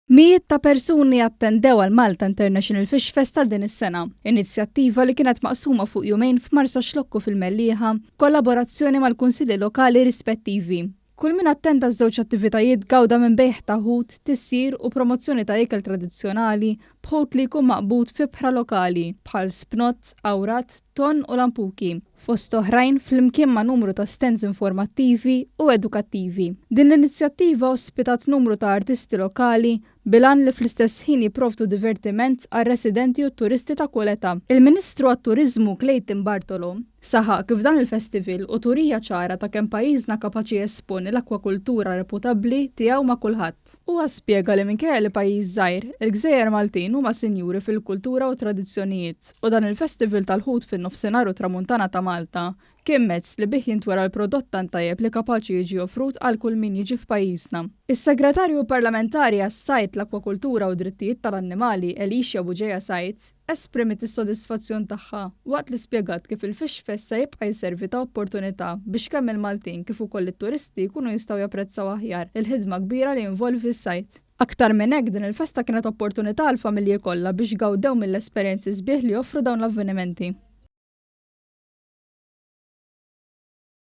Mijiet ta' persuni attendew għal Malta International Fish Fest tal din is-sena, inizjattiva li kienet maqsuma fuq jumejn f'Marsa Xlokku fil-Mellieħa, kollaborazzjoni mal-kunsilli lokali rispettivi. Kull min attenda żewġ attivitajiet gawda minn bejħ ta' ħut, tissir u promozzjoni ta' ikel tradizzjonali b'ħut li jkun maqbud fi bħra lokali bħal spnot, awrat, ton u lampuki, fost oħrajn flimkien ma' numru ta' stands informattivi u edukattivi. Din l-inizjattiva ospitat numru ta' artisti lokali bilan li fl-istess ħin jipprovdu divertiment għal residenti u turisti ta' kull età. Il-Ministru għat-Turiżmu Clayton Bartolo saħaq kif dan il-festival u turija ċara ta' kemm pajjiżna kapaċi jesponi l-akwakultura reputabbli tiegħu ma' kulħadd. Huwa spjega li minkejja li pajjiż żgħir, il-Gżejjer Maltin huma sinjuri fil-kultura u tradizzjonijiet u dan il-festival tal-ħut fin-nofsinhar u tramuntana ta' Malta kien mezz li bih jintwera l-prodott tant tajjeb li kapaċi jiġi offrut għal kull min jiġi f'pajjiżna. Is-Segretarju Parlamentari għas-Sajt l-Akwakultura u Drittijiet tal-Annimali Elisha Buġeja Sajt esprimit is-sodisfazzjon tagħha waqt li spjegat kif il-Fish Fest se jibqa' jservi ta' opportunità biex kemm il-Maltin kif ukoll it-turisti jkunu jistgħu japprezzaw aħjar il-ħidma kbira li jinvolvi s-sajt. Aktar minn hekk din il-festa kienet opportunità għall familji kollha biex gawdew mill-esperjenzi sbieħ li joffru dawn l-avvenimenti.